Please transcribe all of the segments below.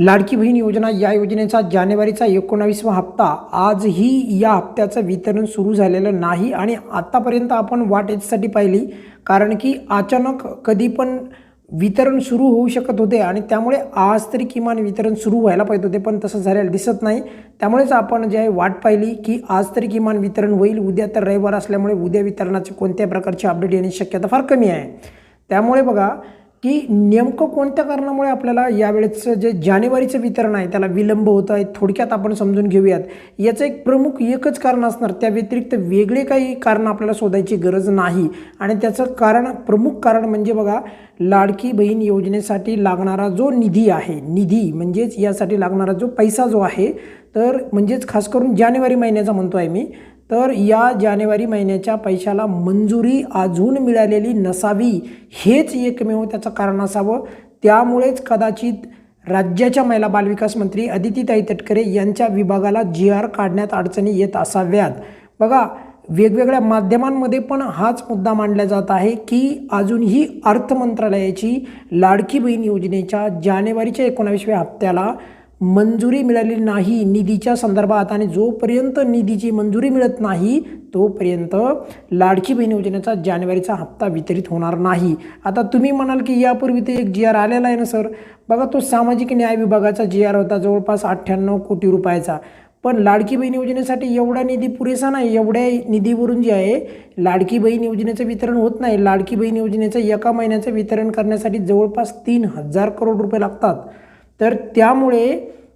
लाडकी बहीण योजना या योजनेचा जानेवारीचा 19वा हप्ता आजही या हप्त्याचं वितरण सुरू झालेलं नाही आणि आतापर्यंत आपण वाट याच्यासाठी पाहिली कारण की अचानक कधी पण वितरण सुरू होऊ शकत होते आणि त्यामुळे आज तरी किमान वितरण सुरू व्हायला पाहिजे होते, पण तसं झालेलं दिसत नाही। त्यामुळेच आपण जे आहे वाट पाहिली की आज तरी किमान वितरण होईल। उद्या तर रविवार असल्यामुळे उद्या वितरणाची कोणत्याही प्रकारची अपडेट येण्याची शक्यता फार कमी आहे। त्यामुळे बघा की नेमकं कोणत्या कारणामुळे आपल्याला यावेळेचं जे जानेवारीचं वितरण आहे त्याला विलंब होत आहे, थोडक्यात आपण समजून घेऊयात। याचं एक प्रमुख एकच कारण असणार, त्या व्यतिरिक्त वेगळे काही कारण आपल्याला शोधायची गरज नाही। आणि त्याचं प्रमुख कारण म्हणजे बघा, लाडकी बहीण योजनेसाठी लागणारा जो निधी आहे, निधी म्हणजेच यासाठी लागणारा जो पैसा जो आहे, तर म्हणजेच खास करून जानेवारी महिन्याचा म्हणतो आहे मी, तर या जानेवारी महिन्याच्या पैशाला मंजुरी अजून मिळालेली नसावी, हेच एकमेव त्याचं कारण असावं। त्यामुळेच कदाचित राज्याच्या महिला बालविकास मंत्री अदितीताई तटकरे यांच्या विभागाला GR काढण्यात अडचणी येत असाव्यात। बघा, वेगवेगळ्या माध्यमांमध्ये पण हाच मुद्दा मांडला जात आहे की अजूनही अर्थ मंत्रालयाची लाडकी बहीण योजनेच्या जानेवारीच्या 19व्या हप्त्याला मंजुरी मिळालेली नाही निधीच्या संदर्भात, आणि जोपर्यंत निधीची मंजुरी मिळत नाही तोपर्यंत लाडकी बहीण योजनेचा जानेवारीचा हप्ता वितरित होणार नाही। आता तुम्ही म्हणाल की यापूर्वी ते एक GR आलेला आहे ना सर। बघा, तो सामाजिक न्याय विभागाचा GR होता, जवळपास 98 कोटी रुपयाचा। पण लाडकी बहीण योजनेसाठी एवढा निधी पुरेसा नाही। एवढ्या निधीवरून जे आहे लाडकी बहीण योजनेचं वितरण होत नाही। लाडकी बहीण योजनेचं एका महिन्याचं वितरण करण्यासाठी जवळपास 3000 करोड रुपये लागतात। तर त्यामुळे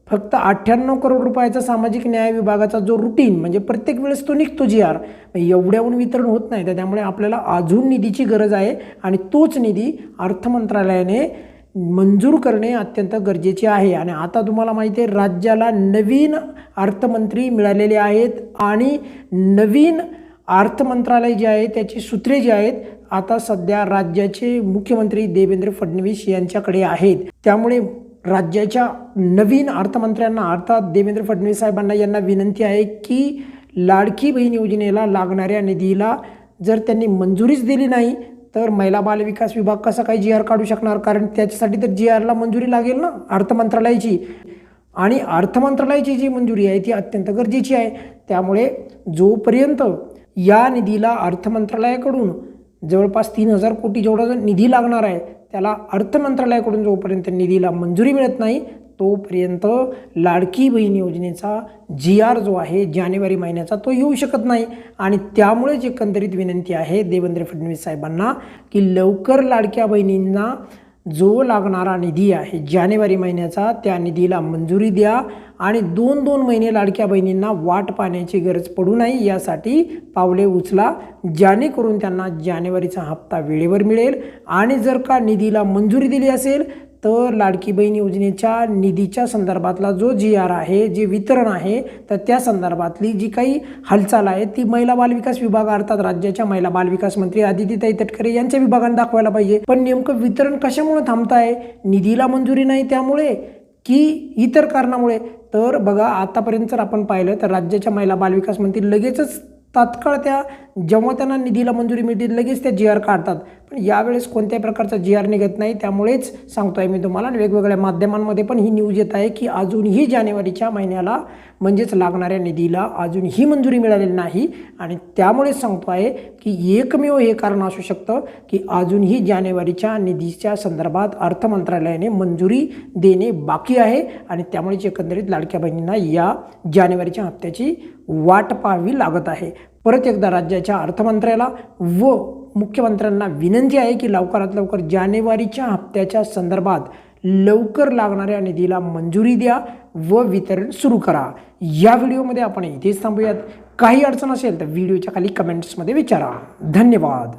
फक्त 98 करोड रुपयाचा सामाजिक न्याय विभागाचा जो रुटीन म्हणजे प्रत्येक वेळेस तो निघतो GR, एवढ्याहून वितरण होत नाही। तर त्यामुळे आपल्याला अजून निधीची गरज आहे आणि तोच निधी अर्थ मंत्रालयाने मंजूर करणे अत्यंत गरजेचे आहे। आणि आता तुम्हाला माहिती आहे, राज्याला नवीन अर्थमंत्री मिळालेले आहेत आणि नवीन अर्थ मंत्रालय जे आहे त्याची सूत्रे जी आहेत आता सध्या राज्याचे मुख्यमंत्री देवेंद्र फडणवीस यांच्याकडे आहेत। त्यामुळे राज्याच्या नवीन अर्थमंत्र्यांना अर्थात देवेंद्र फडणवीस साहेबांना यांना विनंती आहे की लाडकी बहीण योजनेला लागणाऱ्या निधीला जर त्यांनी मंजुरीच दिली नाही तर महिला बाल विकास विभाग कसा काही GR काढू शकणार, कारण त्याच्यासाठी तर GRला मंजुरी लागेल ना अर्थ मंत्रालयाची, आणि अर्थ मंत्रालयाची जी मंजुरी आहे ती अत्यंत गरजेची आहे। त्यामुळे जोपर्यंत या निधीला अर्थ मंत्रालयाकडून जवळपास 3000 कोटी जेवढा जो निधी लागणार आहे त्याला अर्थ मंत्रालयाकडून जोपर्यंत निधीला मंजुरी मिळत नाही तोपर्यंत लाडकी बहीण योजनेचा GR जो आहे जानेवारी महिन्याचा तो येऊ शकत नाही। आणि त्यामुळेच एकंदरीत विनंती आहे देवेंद्र फडणवीस साहेबांना की लवकर लाडक्या बहिणींना जो लागणारा निधी आहे जानेवारी महिन्याचा त्या निधीला मंजुरी द्या आणि 2-2 महिने लाडक्या बहिणींना वाट पाहण्याची गरज पडू नये यासाठी पावले उचला, जेणेकरून त्यांना जानेवारीचा हप्ता वेळेवर मिळेल। आणि जर का निधीला मंजुरी दिली असेल तर लाडकी बहीण योजनेच्या निधीच्या संदर्भातला जो GR आहे, जे वितरण आहे, तर त्या संदर्भातली जी काही हालचाल आहे ती महिला बालविकास विभाग अर्थात राज्याच्या महिला बालविकास मंत्री अदितीताई तटकरे यांच्या विभागाने दाखवायला पाहिजे। पण नेमकं वितरण कशामुळे थांबताय? निधीला मंजुरी नाही त्यामुळे की इतर कारणामुळे? तर बघा, आतापर्यंत जर आपण पाहिलं तर राज्याच्या महिला बालविकास मंत्री लगेचच तात्काळ जेव्हा त्यांना निधीला मंजुरी मिळते लगेच त्या GR काढतात, पण यावेळेस कोणत्याही प्रकारचा GR निघत नाही। त्यामुळेच सांगतोय मी तुम्हाला, वेगवेगळ्या माध्यमांमध्ये पण ही न्यूज येत आहे की अजूनही जानेवारीच्या महिन्याला म्हणजेच लागणाऱ्या निधीला अजूनही मंजुरी मिळालेली नाही। आणि त्यामुळेच सांगतो आहे की एकमेव हे कारण असू शकतं की अजूनही जानेवारीच्या निधीच्या संदर्भात अर्थ मंत्रालयाने मंजुरी देणे बाकी आहे आणि त्यामुळेच एकंदरीत लाडक्या बहिणींना या जानेवारीच्या हप्त्याची वाट पाहावी लागत आहे। परत एकदा राज्याच्या अर्थमंत्र्याला व मुख्यमंत्र्यांना विनंती आहे की लवकरात लवकर जानेवारीच्या हप्त्याच्या संदर्भात लवकर लागणाऱ्या निधीला मंजुरी द्या व वितरण सुरू करा। या व्हिडिओमध्ये आपण इथेच थांबूयात। काही अडचण असेल तर व्हिडिओच्या खाली कमेंट्समध्ये विचारा। धन्यवाद।